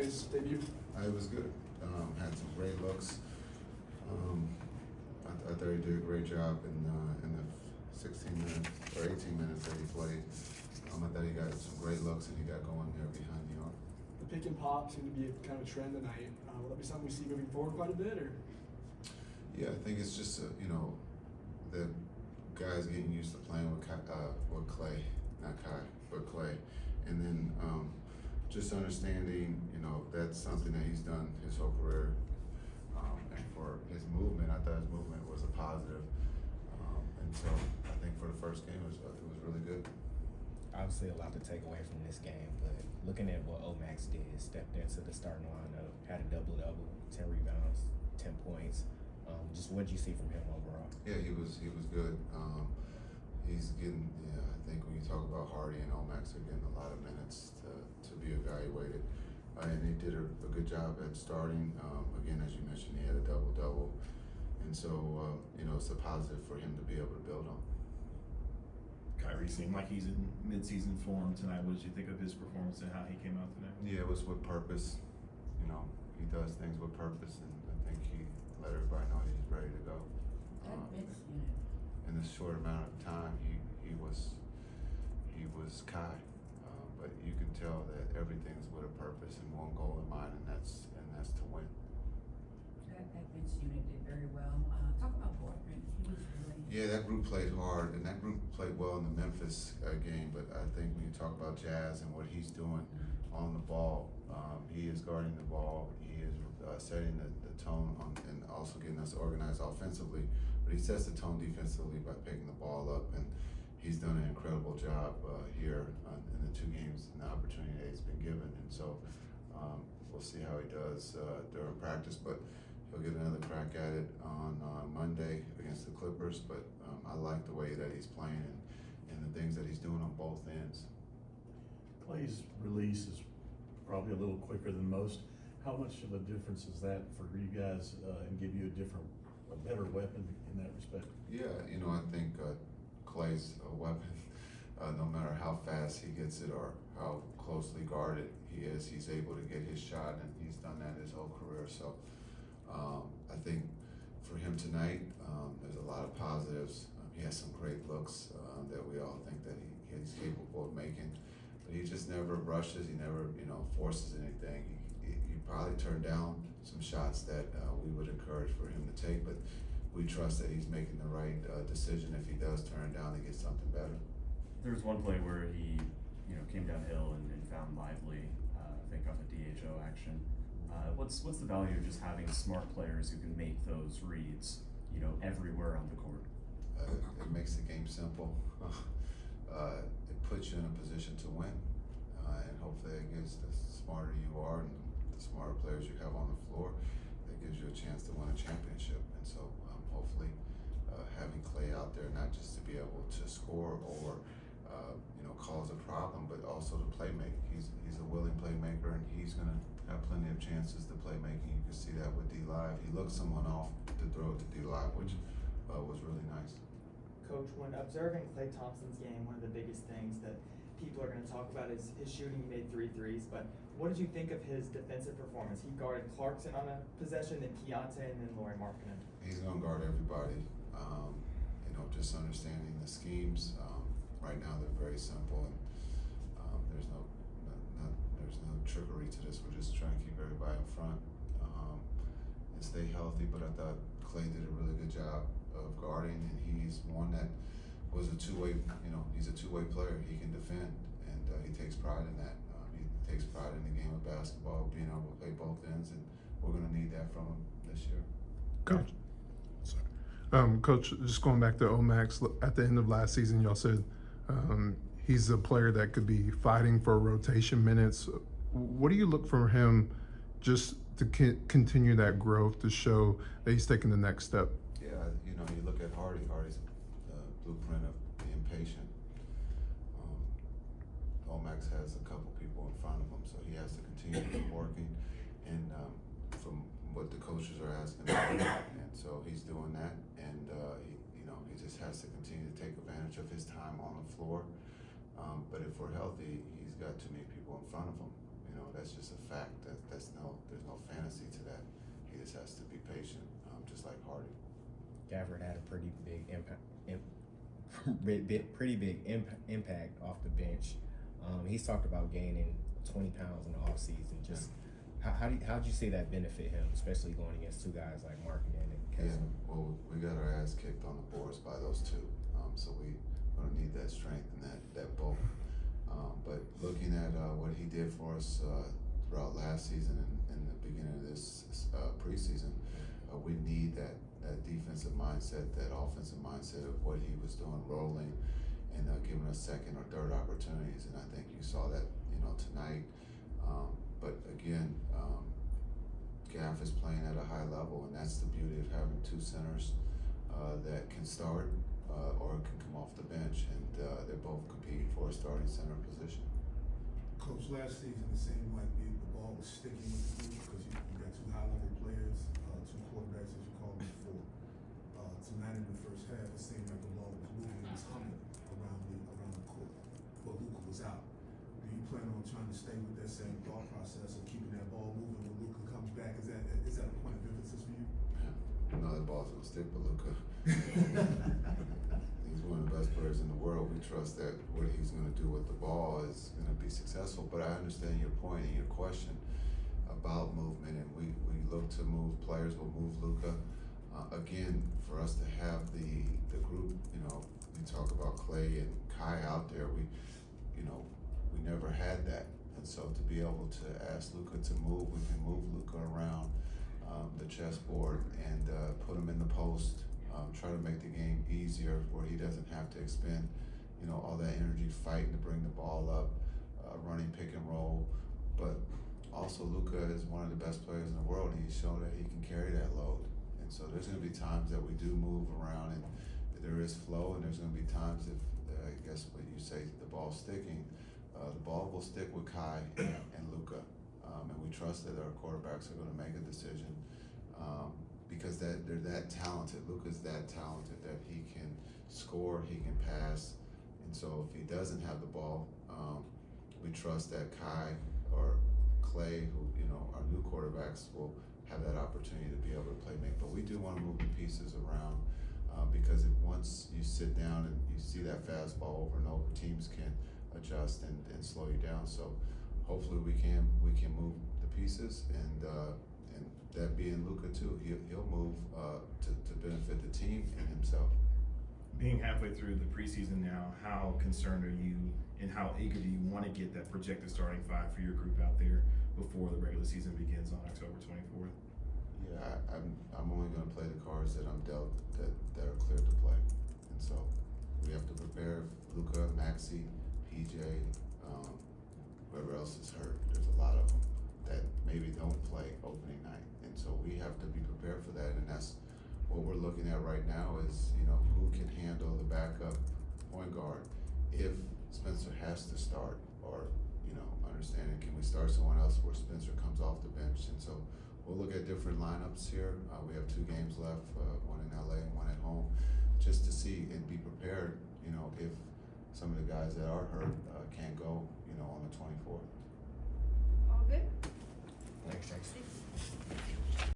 his debut? It was good. Had some great looks. I thought he did a great job in the 16 minutes or 18 minutes that he played. I thought he got some great looks and he got going there behind the arc. The pick and pop seemed to be kind of a trend tonight. Will that be something we see moving forward quite a bit, or? Yeah, I think it's just the guys getting used to playing with Clay, not Kai, but Clay, and then just understanding, that's something that he's done his whole career. And for his movement, I thought his movement was a positive. And so I think for the first game, it was really good. Obviously, a lot to take away from this game, but looking at what Omax did, stepped into the starting lineup, had a double-double, 10 rebounds, 10 points. Just what did you see from him overall? Yeah, he was good. He's getting, I think when you talk about Hardy and Omax, they're getting a lot of minutes to be evaluated. And he did a good job at starting. Again, as you mentioned, he had a double-double. And so, it's a positive for him to be able to build on. Kyrie seemed like he's in mid-season form tonight. What did you think of his performance and how he came out today? Yeah, it was with purpose. He does things with purpose, and I think he let everybody know he's ready to go. In this short amount of time, he was Kai, but you can tell that everything's with a purpose and one goal in mind, and that's to win. That bench unit did very well. Talk about Boardman. He was really. Yeah, that group played hard, and that group played well in the Memphis game. But I think when you talk about Jazz and what he's doing on the ball, he is guarding the ball. He is setting the tone and also getting us organized offensively. But he sets the tone defensively by picking the ball up, and he's done an incredible job here in the 2 games and the opportunity that he's been given. And so we'll see how he does during practice, but he'll get another crack at it on Monday against the Clippers. But I like the way that he's playing and the things that he's doing on both ends. Clay's release is probably a little quicker than most. How much of a difference is that for you guys and give you a better weapon in that respect? Yeah, I think Clay's a weapon. No matter how fast he gets it or how closely guarded he is, he's able to get his shot, and he's done that his whole career. So I think for him tonight, there's a lot of positives. He has some great looks that we all think that he's capable of making, but he just never rushes. He never, forces anything. He probably turned down some shots that we would encourage for him to take, but we trust that he's making the right decision if he does turn it down to get something better. There was one play where he, came downhill and found Lively, I think on the DHO action. What's the value of just having smart players who can make those reads, everywhere on the court? It makes the game simple. It puts you in a position to win, and hopefully it gives the smarter you are and the smarter players you have on the floor, that gives you a chance to win a championship. And so hopefully having Clay out there, not just to be able to score or cause a problem, but also to play make. He's a willing playmaker, and he's going to have plenty of chances to play making. You can see that with D-Live. He looked someone off to throw it to D-Live, which was really nice. Coach, when observing Klay Thompson's game, one of the biggest things that people are going to talk about is his shooting. He made 3 threes, but what did you think of his defensive performance? He guarded Clarkson on a possession, then Keontae, and then Lauri Markkanen. He's going to guard everybody. Just understanding the schemes. Right now they're very simple, and there's no trickery to this. We're just trying to keep everybody up front and stay healthy. But I thought Clay did a really good job of guarding, and he's one that was a two-way. He's a two-way player. He can defend, and he takes pride in that. He takes pride in the game of basketball, being able to play both ends, and we're going to need that from him this year. Coach. Coach, just going back to Omax, at the end of last season, y'all said he's a player that could be fighting for rotation minutes. What do you look for him just to continue that growth, to show that he's taking the next step? Yeah, you look at Hardy. Hardy's the blueprint of being patient. Omax has a couple people in front of him, so he has to continue to keep working. And from what the coaches are asking him to do, and so he's doing that. And he just has to continue to take advantage of his time on the floor. But if we're healthy, he's got too many people in front of him. That's just a fact. That's like Hardy. Gafford had a pretty big impact, impact off the bench. He's talked about gaining 20 pounds in the offseason. Just how'd you see that benefit him, especially going against two guys like Markkanen and Yeah, Kessler? well, we got our ass kicked on the boards by those two, so we're gonna need that strength and that bulk. But looking at what he did for us throughout last season and the beginning of this preseason, we need that defensive mindset, that offensive mindset of what he was doing, rolling and giving us second or third opportunities. And I think you saw that, tonight. But again, Gaff is playing at a high level, and that's the beauty of having two centers that can start or can come off the bench, and they're both competing for a starting center position. Coach, last season it seemed like the ball was sticking with the group because you got two high-level players, two quarterbacks as you called them before. Tonight in the first half, it seemed like the ball was moving, it was humming around the court, but Luka was out. Do you plan on trying to stay with that same thought process of keeping that ball moving when Luka comes back? Is that a point of emphasis for you? Yeah. No, that ball's gonna stick with Luka. He's one of the best players in the world. We trust that what he's going to do with the ball is going to be successful. But I understand your point and your question about movement, and we look to move players. We'll move Luka. Again, for us to have the group, we talk about Clay and Kai out there. We never had that, and so to be able to ask Luka to move, we can move Luka around the chessboard and put him in the post. Try to make the game easier where he doesn't have to expend, all that energy fighting to bring the ball up, running pick and roll. But also Luka is one of the best players in the world, and he's shown that he can carry that load. And so there's going to be times that we do move around and there is flow, and there's going to be times if, I guess what you say, the ball's sticking, the ball will stick with Kai and Luka. And we trust that our quarterbacks are going to make a decision. Because they're that talented. Luka's that talented that he can score, he can pass, and so if he doesn't have the ball, we trust that Kai or Clay, who our new quarterbacks, will have that opportunity to be able to play make. But we do want to move the pieces around because if once you sit down and you see that fastball over and over, teams can adjust and slow you down. So hopefully we can move the pieces and that being Luka too, he'll move to benefit the team and himself. Being halfway through the preseason now, how concerned are you and how eager do you want to get that projected starting five for your group out there before the regular season begins on October 24th? Yeah, I'm only going to play the cards that I'm dealt that are clear to play, and so we have to prepare Luka, Maxey, PJ, whoever else is hurt. There's a lot of them that maybe don't play opening night. And so we have to be prepared for that, and that's what we're looking at right now is, who can handle the backup point guard if Spencer has to start, or, understanding, can we start someone else where Spencer comes off the bench? And so we'll look at different lineups here. We have 2 games left, one in LA and one at home, just to see and be prepared, if some of the guys that are hurt can't go, on the 24th. All good? Thanks, Jason.